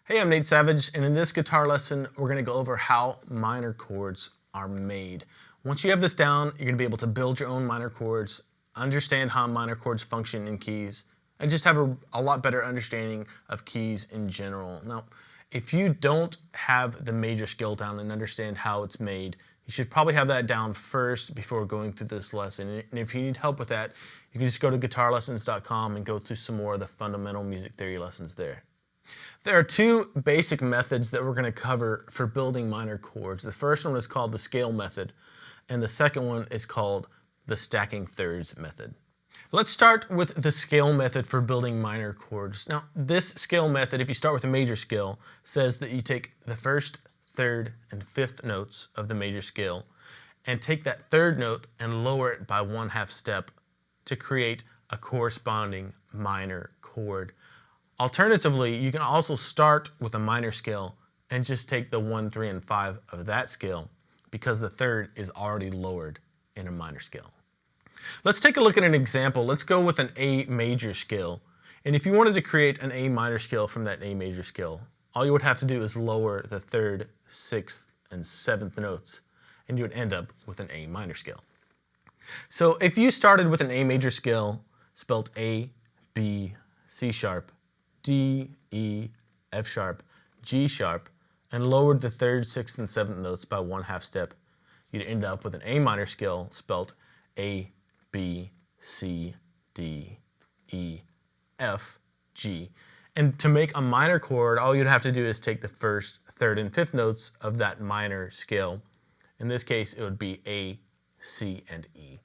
Hey, I'm Nate Savage, and in this guitar lesson, we're going to go over how minor chords are made. Once you have this down, you're going to be able to build your own minor chords, understand how minor chords function in keys, and just have a lot better understanding of keys in general. Now, if you don't have the major scale down and understand how it's made, you should probably have that down first before going through this lesson. And if you need help with that, you can just go to guitarlessons.com and go through some more of the fundamental music theory lessons there. There are two basic methods that we're going to cover for building minor chords. The first one is called the scale method, and the second one is called the stacking thirds method. Let's start with the scale method for building minor chords. Now, this scale method, if you start with a major scale, says that you take the first, third, and fifth notes of the major scale and take that third note and lower it by 1/2 step to create a corresponding minor chord. Alternatively, you can also start with a minor scale and just take the 1, 3, and 5 of that scale because the third is already lowered in a minor scale. Let's take a look at an example. Let's go with an A major scale. And if you wanted to create an A minor scale from that A major scale, all you would have to do is lower the third, sixth, and seventh notes, and you would end up with an A minor scale. So if you started with an A major scale spelled A, B, C sharp, D, E, F sharp, G sharp, and lowered the third, sixth, and seventh notes by 1/2 step, you'd end up with an A minor scale spelled A, B, C, D, E, F, G. And to make a minor chord, all you'd have to do is take the first, third, and fifth notes of that minor scale. In this case, it would be A, C, and E.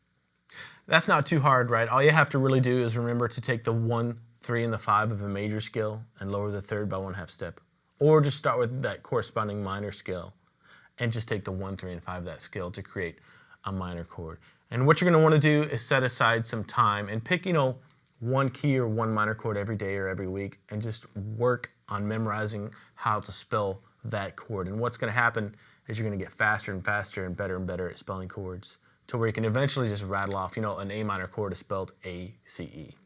That's not too hard, right? All you have to really do is remember to take the 1, 3, and the 5 of a major scale and lower the third by 1/2 step. Or just start with that corresponding minor scale and just take the 1, 3, and 5 of that scale to create a minor chord. And what you're going to want to do is set aside some time and pick, one key or one minor chord every day or every week and just work on memorizing how to spell that chord. And what's going to happen is you're going to get faster and faster and better at spelling chords to where you can eventually just rattle off, an A minor chord is spelled A, C, E.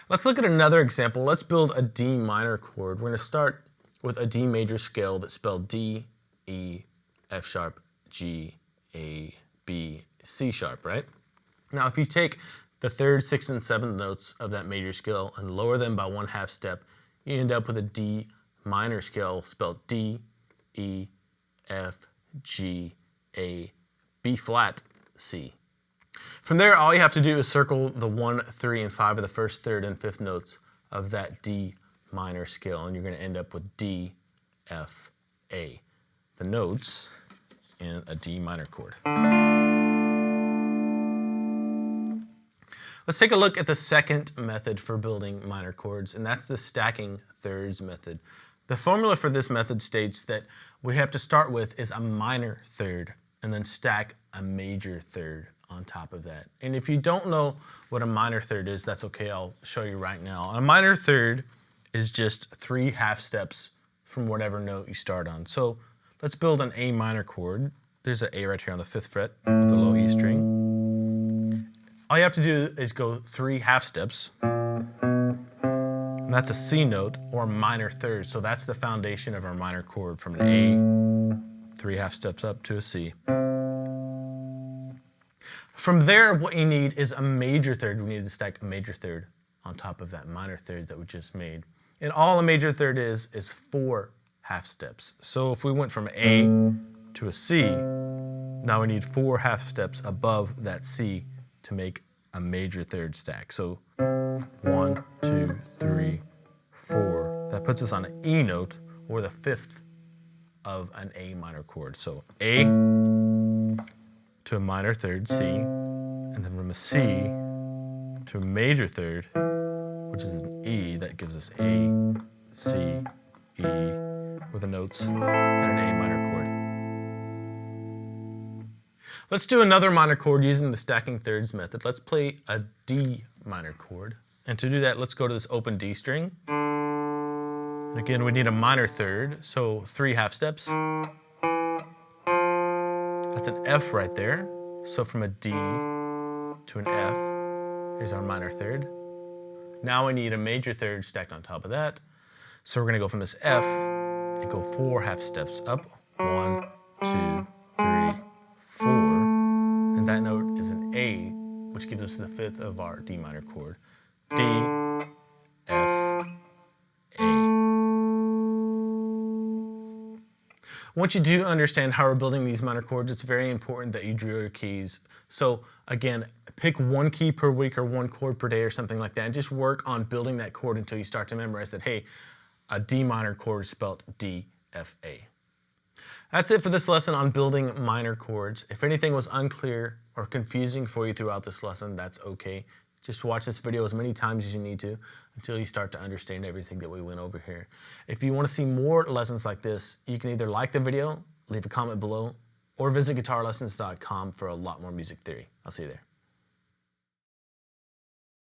Let's look at another example. Let's build a D minor chord. We're going to start with a D major scale that's spelled D, E, F sharp, G, A, B, C sharp, right? Now, if you take the third, sixth, and seventh notes of that major scale and lower them by 1/2 step, you end up with a D minor scale spelled D, E, F, G, A, B flat, C. From there, all you have to do is circle the 1, 3, and 5 of the first, third, and fifth notes of that D minor scale, and you're going to end up with D, F, A, the notes in a D minor chord. Let's take a look at the second method for building minor chords, and that's the stacking thirds method. The formula for this method states that what we have to start with is a minor third and then stack a major third on top of that. And if you don't know what a minor third is, that's okay, I'll show you right now. A minor third is just 3/2 steps from whatever note you start on. So let's build an A minor chord. There's an A right here on the 5th fret of the low E string. All you have to do is go 3/2 steps. And that's a C note or minor third. So that's the foundation of our minor chord, from an A, 3/2 steps up to a C. From there, what you need is a major third. We need to stack a major third on top of that minor third that we just made. And all a major third is 4/2 steps. So if we went from A to a C, now we need 4/2 steps above that C to make a major third stack. So 1, 2, 3, 4. That puts us on an E note, or the 5th of an A minor chord. So A to a minor third, C, and then from a C to a major third, which is an E, that gives us A, C, E, with the notes and an A minor chord. Let's do another minor chord using the stacking thirds method. Let's play a D minor chord. And to do that, let's go to this open D string. Again, we need a minor third, so 3/2 steps. That's an F right there. So from a D to an F is our minor third. Now we need a major third stacked on top of that. So we're going to go from this F and go 4 half steps up. 1, 2, 3, 4. And that note is an A, which gives us the 5th of our D minor chord. D, F, A. Once you do understand how we're building these minor chords, it's very important that you drill your keys. So again, pick one key per week or one chord per day or something like that, and just work on building that chord until you start to memorize that, hey, a D minor chord is spelled D, F, A. That's it for this lesson on building minor chords. If anything was unclear or confusing for you throughout this lesson, that's okay. Just watch this video as many times as you need to until you start to understand everything that we went over here. If you want to see more lessons like this, you can either like the video, leave a comment below, or visit guitarlessons.com for a lot more music theory. I'll see you there.